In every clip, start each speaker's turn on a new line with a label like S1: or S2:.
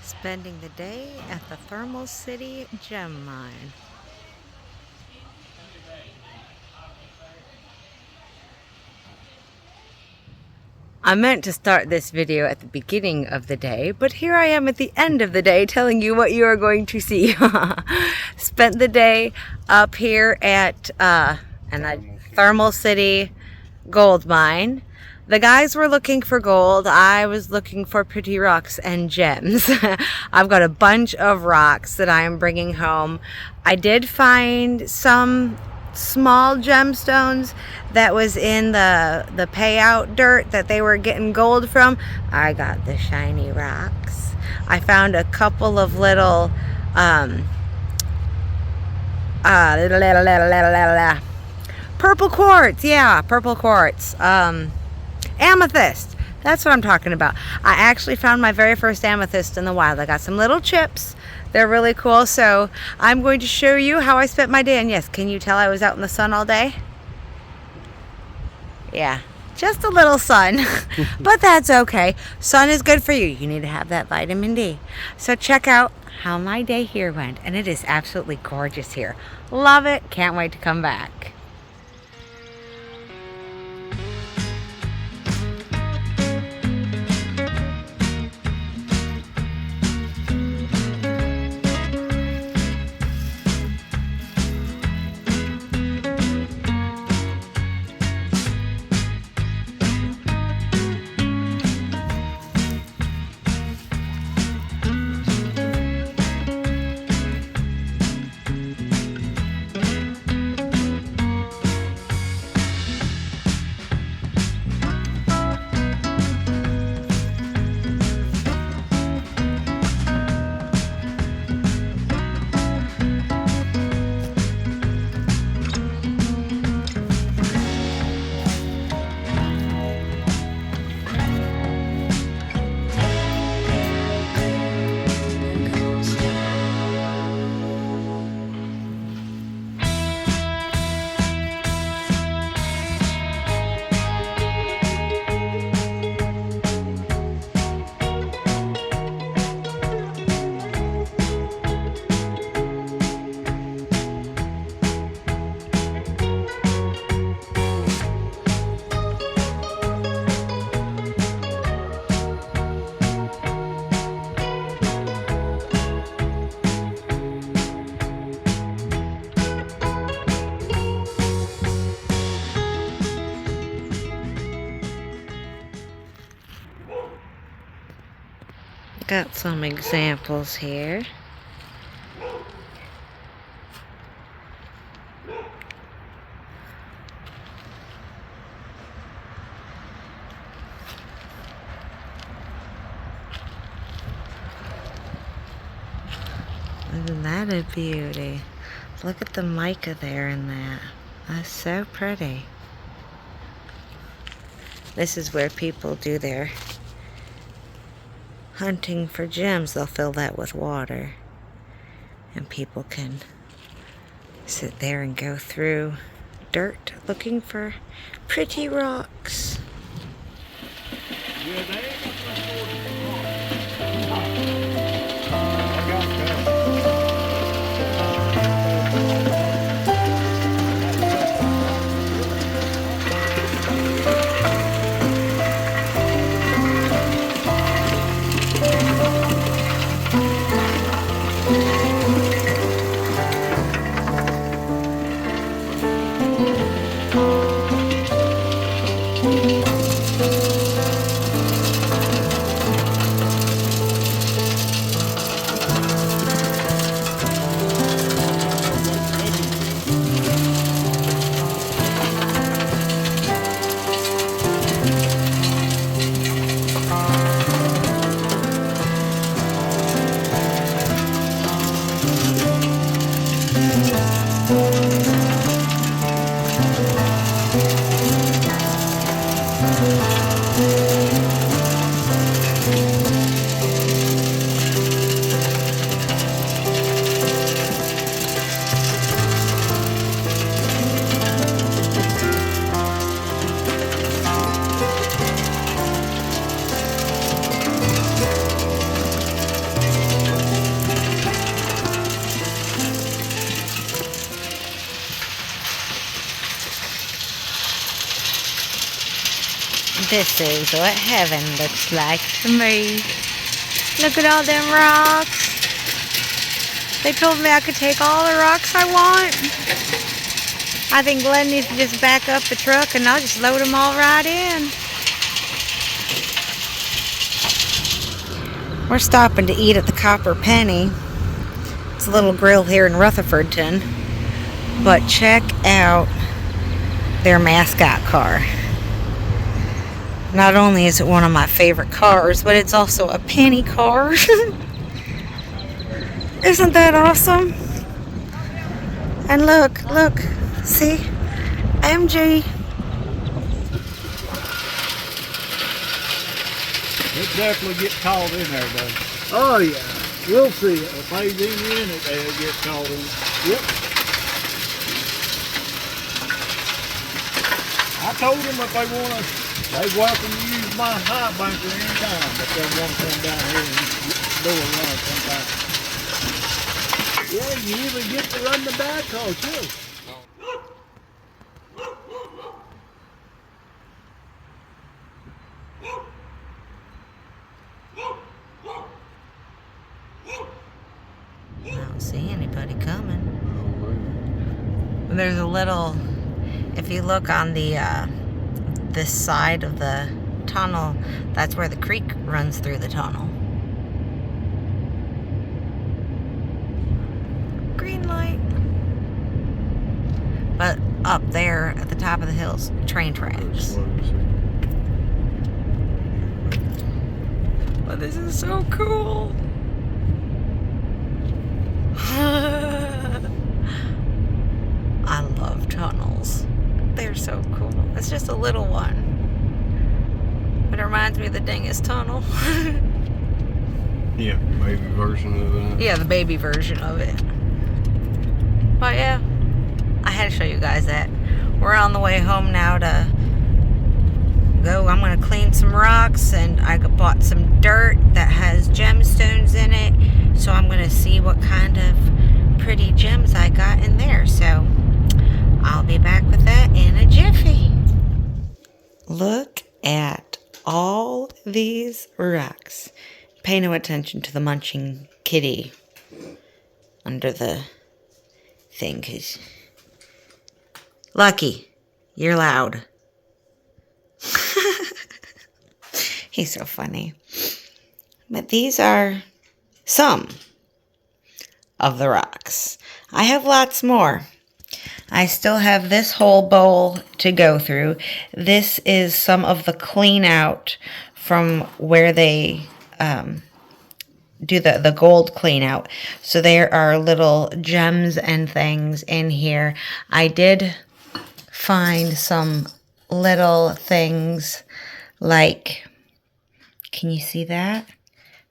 S1: spending the day at the Thermal City Gem Mine. I meant to start this video at the beginning of the day, but here I am at the end of the day telling you what you are going to see. Spent the day up here at Thermal City Gold Mine. The guys were looking for gold. I was looking for pretty rocks and gems. I've got a bunch of rocks that I am bringing home. I did find some small gemstones that was in the payout dirt that they were getting gold from. I got the shiny rocks. I found a couple of little purple quartz. Yeah, purple quartz. Amethyst. That's what I'm talking about. I actually found my very first amethyst in the wild. I got some little chips. They're really cool. So I'm going to show you how I spent my day. And yes, can you tell I was out in the sun all day? Yeah, just a little sun, but that's okay. Sun is good for you. You need to have that vitamin D. So check out how my day here went. And it is absolutely gorgeous here. Love it. Can't wait to come back. Got some examples here. Isn't that a beauty? Look at the mica there in that. That's so pretty. This is where people do their hunting for gems. They'll fill that with water and people can sit there and go through dirt looking for pretty rocks. This is what heaven looks like to me. Look at all them rocks. They told me I could take all the rocks I want. I think Glenn needs to just back up the truck and I'll just load them all right in. We're stopping to eat at the Copper Penny. It's a little grill here in Rutherfordton. But check out their mascot car. Not only is it one of my favorite cars, but it's also a penny car. Isn't that awesome? And look, see? MG.
S2: It definitely gets caught in there, though. Oh, yeah. We'll see it. If they do in it, they'll get caught in it. Yep. I told them if they want to, they're welcome to use my high bunker anytime, but they want to come down here and do a run sometime. Yeah, you even get to run the backhoe, too.
S1: I don't see anybody coming. There's a little, if you look on the this side of the tunnel, that's where the creek runs through the tunnel. Green light. But up there at the top of the hills, train tracks. But this is so cool. I love tunnels. They're so cool. It's just a little one. But it reminds me of the Dingus Tunnel.
S2: Yeah, baby version of it.
S1: Yeah, the baby version of it. But yeah, I had to show you guys that. We're on the way home now to go. I'm going to clean some rocks, and I bought some dirt that has gemstones in it. So I'm going to see what kind of pretty gems I got in there. So I'll be back with that in a jiffy. Look at all these rocks. Pay no attention to the munching kitty under the thing, 'cause Lucky, you're loud. He's so funny. But these are some of the rocks. I have lots more. I still have this whole bowl to go through. This is some of the clean out from where they do the gold clean out. So there are little gems and things in here. I did find some little things like, can you see that?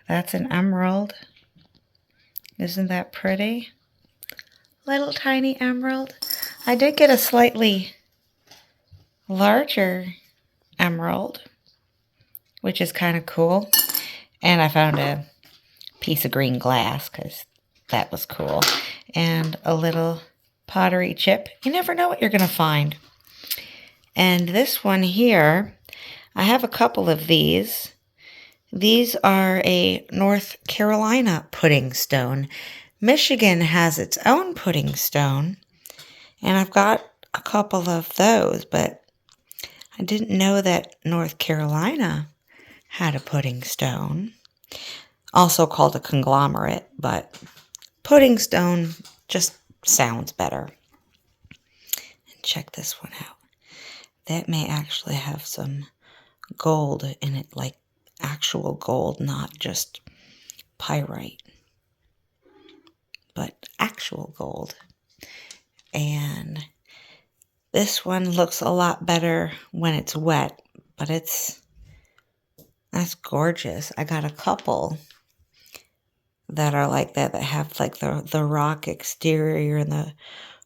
S1: That's an emerald. Isn't that pretty? Little tiny emerald. I did get a slightly larger emerald, which is kind of cool. And I found a piece of green glass because that was cool. And a little pottery chip. You never know what you're going to find. And this one here, I have a couple of these. These are a North Carolina pudding stone. Michigan has its own pudding stone. And I've got a couple of those, but I didn't know that North Carolina had a pudding stone. Also called a conglomerate, but pudding stone just sounds better. And check this one out. That may actually have some gold in it, like actual gold, not just pyrite, but actual gold. And this one looks a lot better when it's wet, but that's gorgeous. I got a couple that are like that have like the rock exterior and the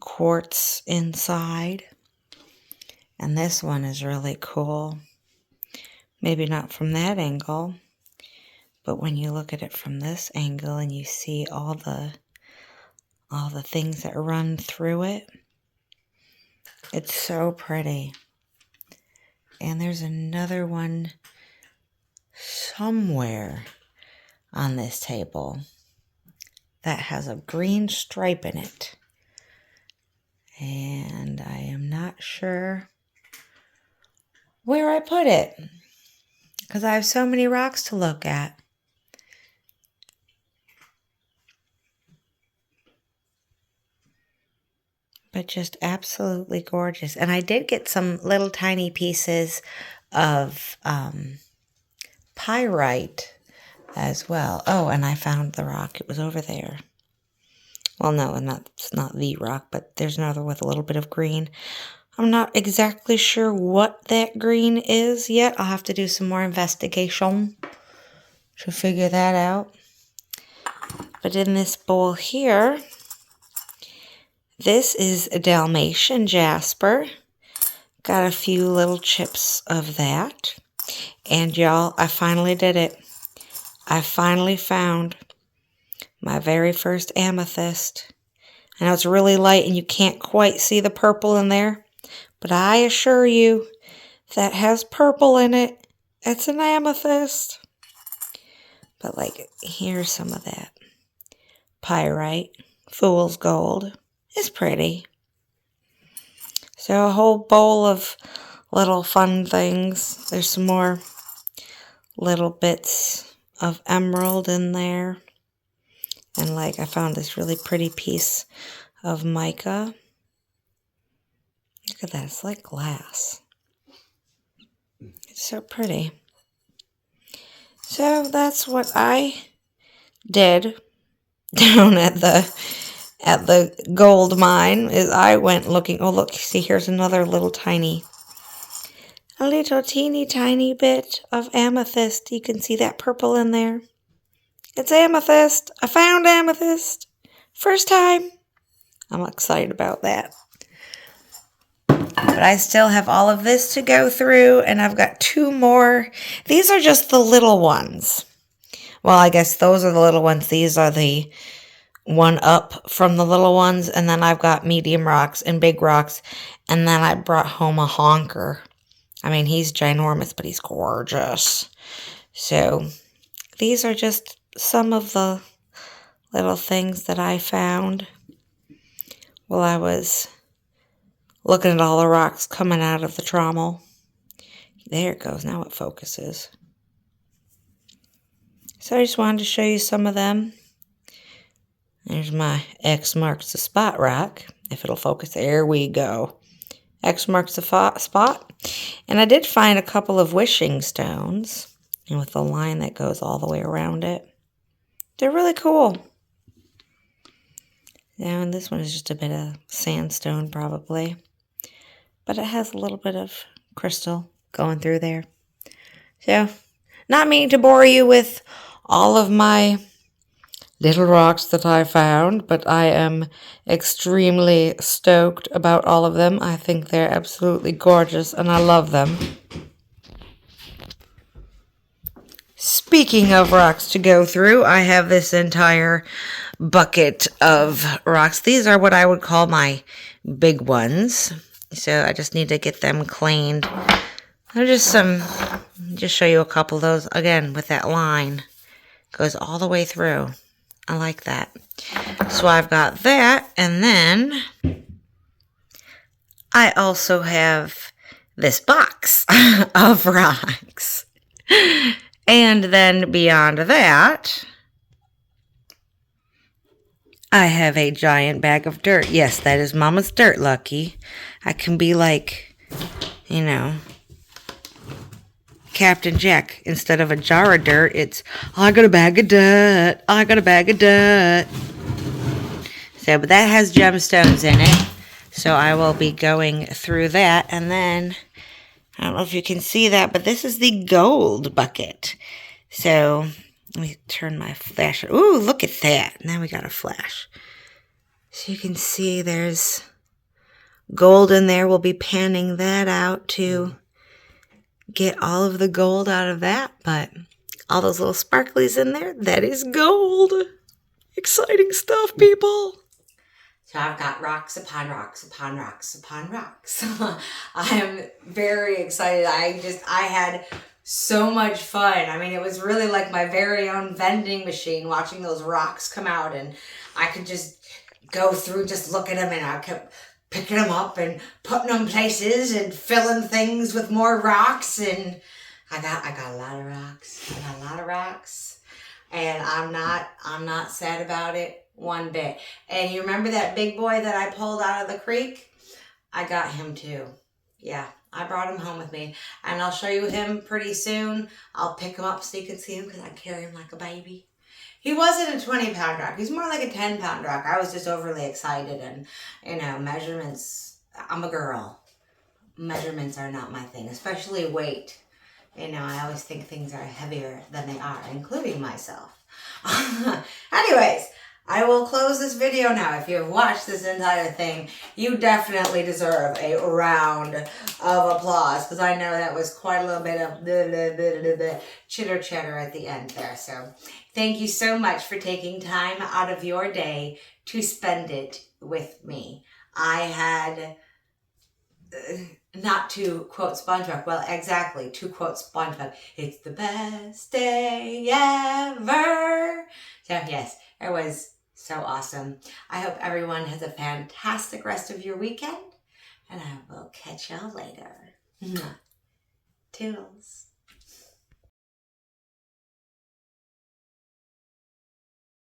S1: quartz inside. And this one is really cool. Maybe not from that angle, but when you look at it from this angle and you see all the things that run through it, it's so pretty. And there's another one somewhere on this table that has a green stripe in it. And I am not sure where I put it because I have so many rocks to look at. But just absolutely gorgeous. And I did get some little tiny pieces of pyrite as well. Oh, and I found the rock. It was over there. Well, no, it's not the rock, but there's another with a little bit of green. I'm not exactly sure what that green is yet. I'll have to do some more investigation to figure that out. But in this bowl here, this is a Dalmatian jasper. Got a few little chips of that. And y'all, I finally did it. I finally found my very first amethyst. I know it's really light and you can't quite see the purple in there, but I assure you that has purple in it. It's an amethyst. But like, here's some of that pyrite, fool's gold. It's pretty. So a whole bowl of little fun things. There's some more little bits of emerald in there. And like I found this really pretty piece of mica. Look at that, it's like glass. It's so pretty. So that's what I did down at the gold mine. Is I went looking. Oh look, see here's another little a little teeny tiny bit of amethyst. You can see that purple in there. It's amethyst. I found amethyst. First time. I'm excited about that. But I still have all of this to go through, and I've got 2 more. These are just the little ones. Well, I guess those are the little ones. These are the one up from the little ones, and then I've got medium rocks and big rocks, and then I brought home a honker. I mean, he's ginormous, but he's gorgeous. So these are just some of the little things that I found while I was looking at all the rocks coming out of the trommel. There it goes. Now it focuses. So I just wanted to show you some of them. There's my X marks the spot rock. If it'll focus, there we go. X marks the spot. And I did find a couple of wishing stones, and with a line that goes all the way around it. They're really cool. Now, and this one is just a bit of sandstone probably, but it has a little bit of crystal going through there. So, not meaning to bore you with all of my little rocks that I found, but I am extremely stoked about all of them. I think they're absolutely gorgeous, and I love them. Speaking of rocks to go through, I have this entire bucket of rocks. These are what I would call my big ones. So I just need to get them cleaned. They're just show you a couple of those. Again, with that line. Goes all the way through. I like that. So I've got that. And then I also have this box of rocks. And then beyond that, I have a giant bag of dirt. Yes, that is Mama's dirt, Lucky. I can be like, you know, Captain Jack. Instead of a jar of dirt, it's, I got a bag of dirt. I got a bag of dirt. So, but that has gemstones in it. So I will be going through that. And then, I don't know if you can see that, but this is the gold bucket. So, let me turn my flash. Ooh, look at that. Now we got a flash. So you can see there's gold in there. We'll be panning that out to get all of the gold out of that. But all those little sparklies in there, that is gold. Exciting stuff, people. So I've got rocks upon rocks upon rocks upon rocks. I am very excited. I had so much fun. I mean, it was really like my very own vending machine watching those rocks come out, and I could just go through just looking at them, and I kept picking them up and putting them places and filling things with more rocks, and I got a lot of rocks. I got a lot of rocks, and I'm not sad about it one bit. And you remember that big boy that I pulled out of the creek? I got him too. Yeah, I brought him home with me, and I'll show you him pretty soon. I'll pick him up so you can see him because I carry him like a baby. He wasn't a 20-pound rock. He's more like a 10-pound rock. I was just overly excited, and measurements. I'm a girl. Measurements are not my thing, especially weight. I always think things are heavier than they are, including myself. Anyways, I will close this video now. If you've watched this entire thing, you definitely deserve a round of applause, because I know that was quite a little bit of chitter chatter at the end there. So thank you so much for taking time out of your day to spend it with me. I had... not to quote SpongeBob, well, exactly, to quote SpongeBob, it's the best day ever. So yes, it was so awesome. I hope everyone has a fantastic rest of your weekend, and I will catch y'all later. Toodles.